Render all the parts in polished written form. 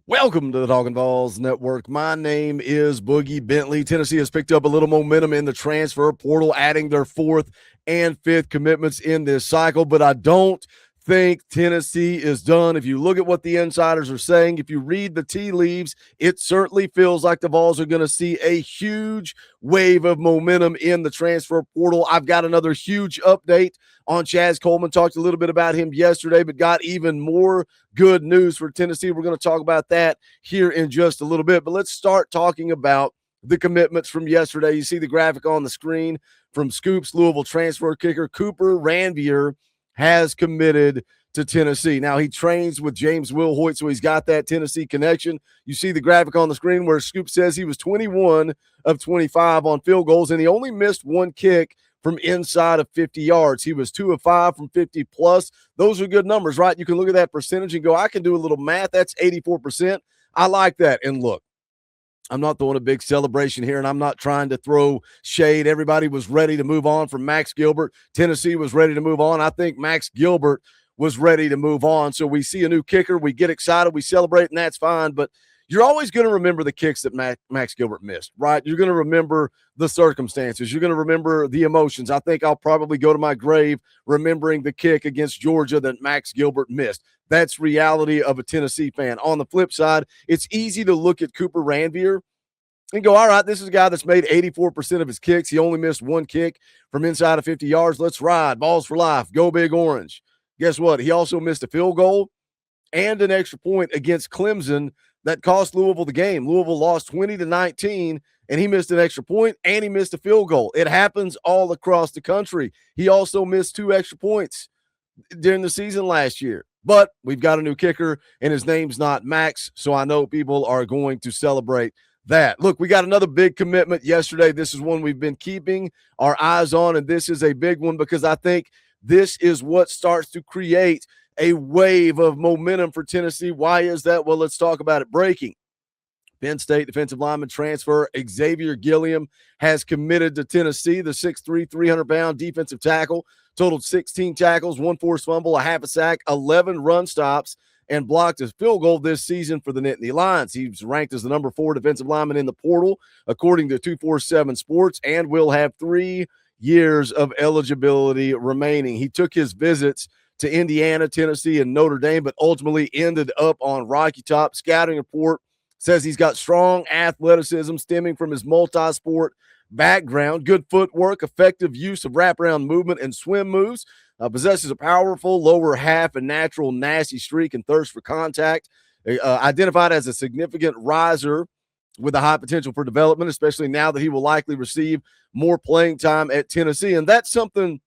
Welcome to the Talkin VAWLS Network. My name is Boogie Bentley. Tennessee has picked up a little momentum in the transfer portal, adding their fourth and fifth commitments in this cycle, but I don't think Tennessee is done. If you look at what the insiders are saying, if you read the tea leaves, it certainly feels like the Vols are going to see a huge wave of momentum in the transfer portal. I've got another huge update on Chaz Coleman. Talked a little bit about him yesterday, but got even more good news for Tennessee. We're going to talk about that here in just a little bit, but let's start talking about the commitments from yesterday. You see the graphic on the screen from Scoops. Louisville transfer kicker Cooper Ranvier has committed to Tennessee. Now, he trains with James Wilhoit, so he's got that Tennessee connection. You see the graphic on the screen where Scoop says he was 21 of 25 on field goals, and he only missed one kick from inside of 50 yards. He was 2 of 5 from 50 plus. Those are good numbers, right? You can look at that percentage and go, I can do a little math. That's 84%. I like that. And look, I'm not throwing a big celebration here, and I'm not trying to throw shade. Everybody was ready to move on from Max Gilbert. Tennessee was ready to move on. I think Max Gilbert was ready to move on. So we see a new kicker. We get excited. We celebrate, and that's fine. But you're always going to remember the kicks that Max Gilbert missed, right? You're going to remember the circumstances. You're going to remember the emotions. I think I'll probably go to my grave remembering the kick against Georgia that Max Gilbert missed. That's reality of a Tennessee fan. On the flip side, it's easy to look at Cooper Ranvier and go, all right, this is a guy that's made 84% of his kicks. He only missed one kick from inside of 50 yards. Let's ride. Balls for life. Go Big Orange. Guess what? He also missed a field goal and an extra point against Clemson that cost Louisville the game. Louisville lost 20-19, and he missed an extra point, and he missed a field goal. It happens all across the country. He also missed 2 extra points during the season last year. But we've got a new kicker, and his name's not Max, so I know people are going to celebrate that. Look, we got another big commitment yesterday. This is one we've been keeping our eyes on, and this is a big one because I think this is what starts to create a wave of momentum for Tennessee. Why is that? Well, let's talk about it. Breaking. Penn State defensive lineman transfer Xavier Gilliam has committed to Tennessee. The 6'3", 300-pound defensive tackle totaled 16 tackles, 1 forced fumble, a half a sack, 11 run stops, and blocked his field goal this season for the Nittany Lions. He's ranked as the number 4 defensive lineman in the portal, according to 247 Sports, and will have 3 years of eligibility remaining. He took his visits to Indiana, Tennessee, and Notre Dame, but ultimately ended up on Rocky Top. Scouting report says he's got strong athleticism stemming from his multi-sport background, good footwork, effective use of wraparound movement and swim moves, possesses a powerful lower half and natural nasty streak and thirst for contact, identified as a significant riser with a high potential for development, especially now that he will likely receive more playing time at Tennessee. And that's something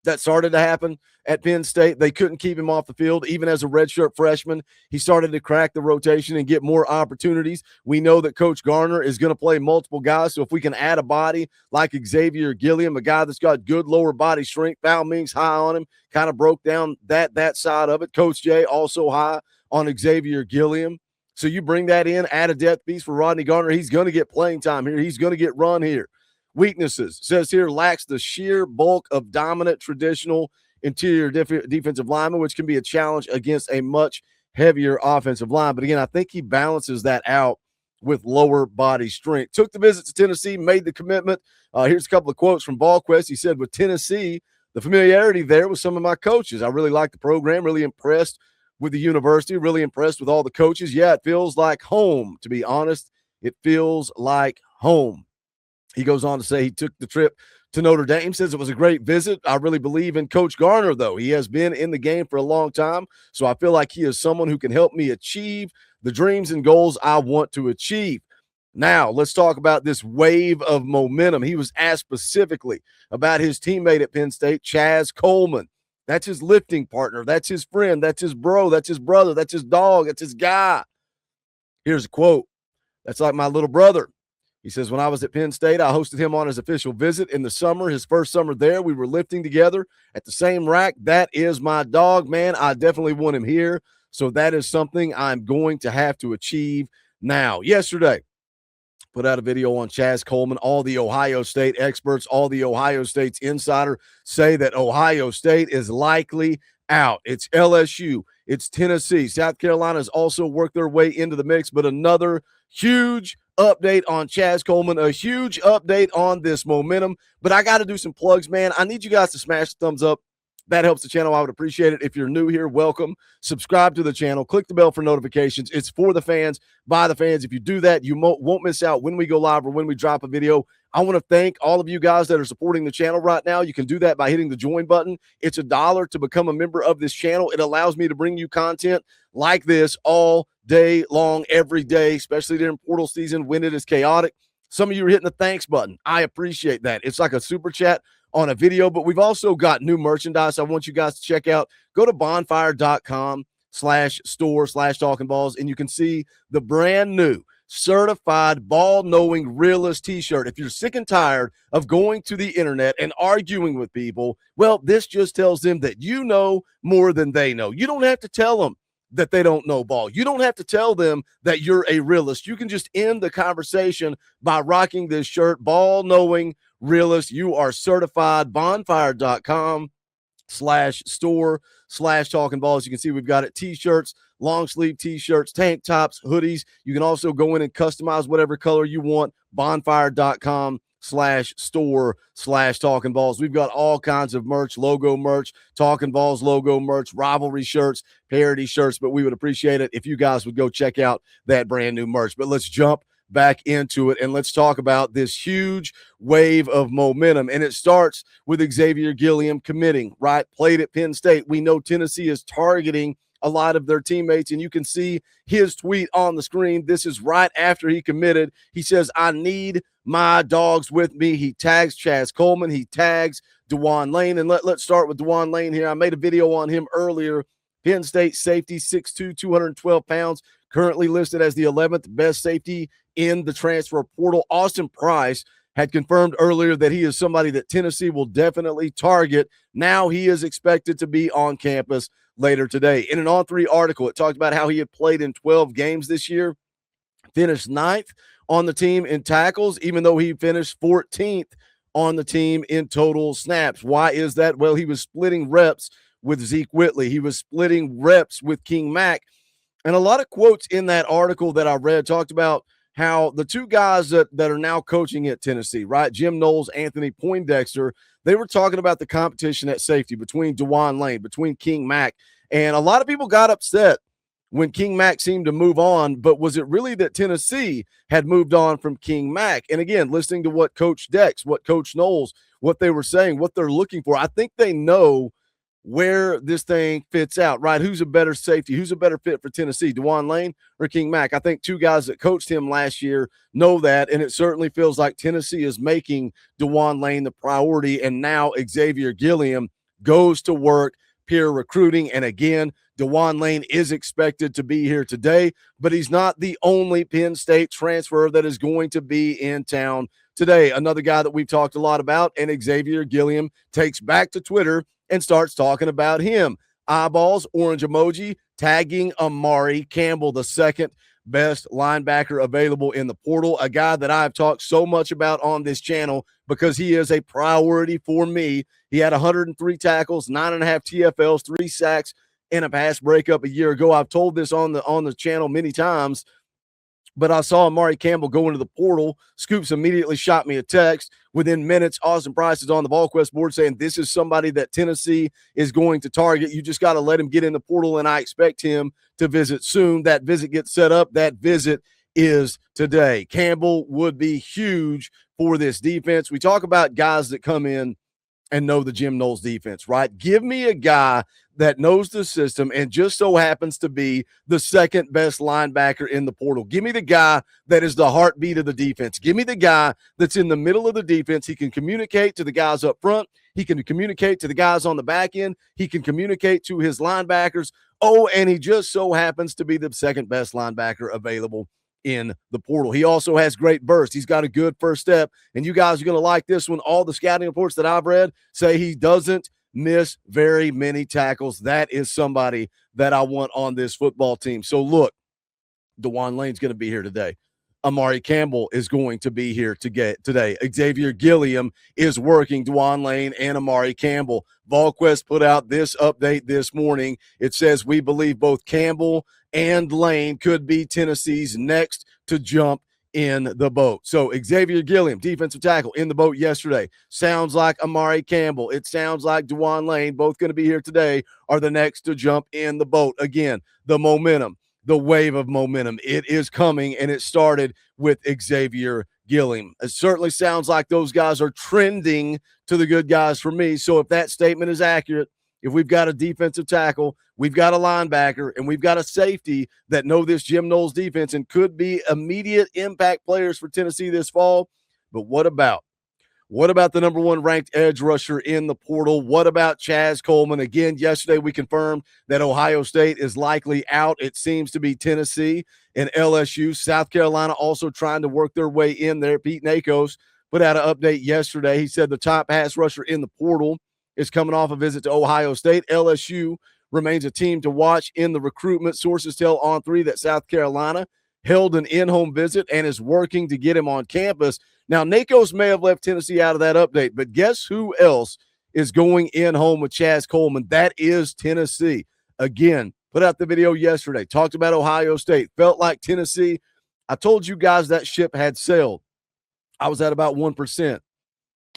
that started to happen at Penn State. They couldn't keep him off the field. Even as a redshirt freshman, he started to crack the rotation and get more opportunities. We know that Coach Garner is going to play multiple guys, so if we can add a body like Xavier Gilliam, a guy that's got good lower body strength, Foul Ming's high on him, kind of broke down that side of it. Coach Jay also high on Xavier Gilliam. So you bring that in, add a depth piece for Rodney Garner. He's going to get playing time here. He's going to get run here. Weaknesses, says here, lacks the sheer bulk of dominant traditional interior defensive lineman, which can be a challenge against a much heavier offensive line. But again, I think he balances that out with lower body strength. Took the visit to Tennessee, made the commitment. Here's a couple of quotes from VolQuest. He said, with Tennessee, the familiarity there with some of my coaches. I really like the program, really impressed with the university, really impressed with all the coaches. Yeah, it feels like home, to be honest. It feels like home. He goes on to say he took the trip to Notre Dame, says it was a great visit. I really believe in Coach Garner, though. He has been in the game for a long time, so I feel like he is someone who can help me achieve the dreams and goals I want to achieve. Now, let's talk about this wave of momentum. He was asked specifically about his teammate at Penn State, Chaz Coleman. That's his lifting partner. That's his friend. That's his bro. That's his brother. That's his dog. That's his guy. Here's a quote. That's like my little brother. He says, when I was at Penn State, I hosted him on his official visit in the summer. His first summer there, we were lifting together at the same rack. That is my dog, man. I definitely want him here. So that is something I'm going to have to achieve now. Yesterday, put out a video on Chaz Coleman. All the Ohio State experts, all the Ohio State's insider say that Ohio State is likely out. It's LSU, It's Tennessee. South Carolina has also worked their way into the mix, but another huge update on Chaz Coleman, a huge update on this momentum. But I got to do some plugs, man. I need you guys to smash the thumbs up. That helps the channel. I would appreciate it. If you're new here, welcome. Subscribe to the channel. Click the bell for notifications. It's for the fans, by the fans. If you do that, you won't miss out when we go live or when we drop a video. I want to thank all of you guys that are supporting the channel right now. You can do that by hitting the join button. It's $1 to become a member of this channel. It allows me to bring you content like this all day long, every day, especially during portal season when it is chaotic. Some of you are hitting the thanks button. I appreciate that. It's like a super chat on a video, but we've also got new merchandise I want you guys to check out. Go to bonfire.com/store/talking balls, and you can see the brand new certified ball knowing realist t-shirt. If you're sick and tired of going to the internet and arguing with people, well, this just tells them that you know more than they know. You don't have to tell them that they don't know ball. You don't have to tell them that you're a realist. You can just end the conversation by rocking this shirt, ball knowing realist. You are certified. Bonfire.com/store/talking balls. You can see we've got it t-shirts, long sleeve t-shirts, tank tops, hoodies. You can also go in and customize whatever color you want. Bonfire.com/store/talking balls. We've got all kinds of merch, logo merch, Talking Balls logo merch, rivalry shirts, parody shirts, but we would appreciate it if you guys would go check out that brand new merch. But let's jump back into it and let's talk about this huge wave of momentum. And it starts with Xavier Gilliam committing, right? Played at Penn State. We know Tennessee is targeting a lot of their teammates, and you can see his tweet on the screen. This is right after he committed. He says, I need my dogs with me. He tags Chaz Coleman. He tags DeJuan Lane. And let's start with DeJuan Lane here. I made a video on him earlier. Penn State safety, 6'2", 212 pounds, currently listed as the 11th best safety in the transfer portal. Austin Price had confirmed earlier that he is somebody that Tennessee will definitely target. Now he is expected to be on campus later today. In an On3 article, it talked about how he had played in 12 games this year, finished 9th on the team in tackles, even though he finished 14th on the team in total snaps. Why is that? Well, he was splitting reps with Zeke Whitley. He was splitting reps with King Mack. And a lot of quotes in that article that I read talked about how the two guys that are now coaching at Tennessee, right, Jim Knowles, Anthony Poindexter, they were talking about the competition at safety between DeJuan Lane, between King Mack. And a lot of people got upset when King Mack seemed to move on, but was it really that Tennessee had moved on from King Mack? And again, listening to what Coach Dex, what Coach Knowles, what they were saying, what they're looking for, I think they know where this thing fits out, right? Who's a better safety? Who's a better fit for Tennessee, DeJuan Lane or King Mack? I think two guys that coached him last year know that, and it certainly feels like Tennessee is making DeJuan Lane the priority, and now Xavier Gilliam goes to work peer recruiting. And again, DeJuan Lane is expected to be here today, but he's not the only Penn State transfer that is going to be in town today. Another guy that we've talked a lot about, and Xavier Gilliam takes back to Twitter and starts talking about him. Eyeballs, orange emoji, tagging Amari Campbell, the second best linebacker available in the portal, a guy that I've talked so much about on this channel because he is a priority for me. He had 103 tackles, 9.5 TFLs, 3 sacks, and a pass breakup a year ago. I've told this on the channel many times, but I saw Amari Campbell go into the portal. Scoops immediately shot me a text. Within minutes, Austin Price is on the VolQuest board saying this is somebody that Tennessee is going to target. You just got to let him get in the portal, and I expect him to visit soon. That visit gets set up. That visit is today. Campbell would be huge for this defense. We talk about guys that come in and know the Jim Knowles defense, right? Give me a guy that knows the system and just so happens to be the second best linebacker in the portal. Give me the guy that is the heartbeat of the defense. Give me the guy that's in the middle of the defense. He can communicate to the guys up front. He can communicate to the guys on the back end. He can communicate to his linebackers. Oh, and he just so happens to be the second best linebacker available in the portal. He also has great burst. He's got a good first step, and you guys are going to like this one. All the scouting reports that I've read say he doesn't miss very many tackles. That is somebody that I want on this football team. So look, DeJuan Lane's going to be here today. Amari Campbell is going to be here today. Xavier Gilliam is working Dwan Lane and Amari Campbell. VolQuest put out this update this morning. It says we believe both Campbell and Lane could be Tennessee's next to jump in the boat. So Xavier Gilliam, defensive tackle, in the boat yesterday. Sounds like Amari Campbell. It sounds like Dwan Lane, both going to be here today, are the next to jump in the boat. Again, the momentum, the wave of momentum, it is coming, and it started with Xavier Gilliam. It certainly sounds like those guys are trending to the good guys for me. So if that statement is accurate, if we've got a defensive tackle, we've got a linebacker, and we've got a safety that know this Jim Knowles defense and could be immediate impact players for Tennessee this fall. But what about the number one ranked edge rusher in the portal? What about Chaz Coleman? Again, yesterday we confirmed that Ohio State is likely out. It seems to be Tennessee and LSU. South Carolina also trying to work their way in there. Pete Nakos put out an update yesterday. He said the top pass rusher in the portal is coming off a visit to Ohio State. LSU remains a team to watch in the recruitment. Sources tell On3 that South Carolina held an in-home visit and is working to get him on campus. Now, Nakos may have left Tennessee out of that update, but guess who else is going in-home with Chaz Coleman? That is Tennessee. Again, put out the video yesterday, talked about Ohio State, felt like Tennessee. I told you guys that ship had sailed. I was at about 1%.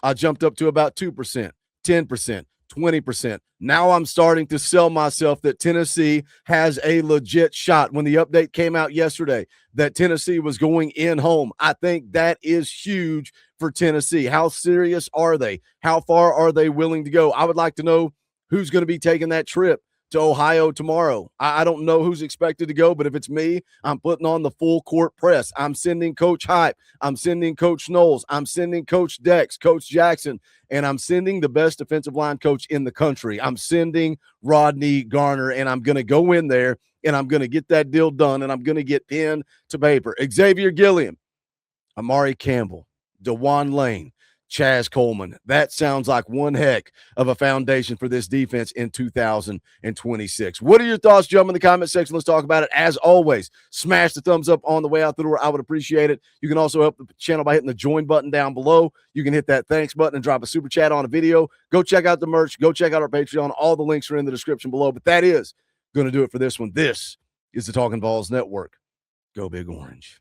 I jumped up to about 2%. 10%, 20%. Now I'm starting to sell myself that Tennessee has a legit shot. When the update came out yesterday that Tennessee was going in home, I think that is huge for Tennessee. How serious are they? How far are they willing to go? I would like to know who's going to be taking that trip to Ohio tomorrow. I don't know who's expected to go, but if it's me, I'm putting on the full court press. I'm sending Coach Hype. I'm sending Coach Knowles. I'm sending Coach Dex, Coach Jackson, and I'm sending the best defensive line coach in the country. I'm sending Rodney Garner, and I'm going to go in there, and I'm going to get that deal done, and I'm going to get pen to paper. Xavier Gilliam, Amari Campbell, Dwan Lane, Chaz Coleman. That sounds like one heck of a foundation for this defense in 2026. What are your thoughts? Jump in the comment section. Let's talk about it. As always, smash the thumbs up on the way out the door. I would appreciate it. You can also help the channel by hitting the join button down below. You can hit that thanks button and drop a super chat on a video. Go check out the merch. Go check out our Patreon. All the links are in the description below. But that is going to do it for this one. This is the Talkin VAWLS Network. Go Big Orange.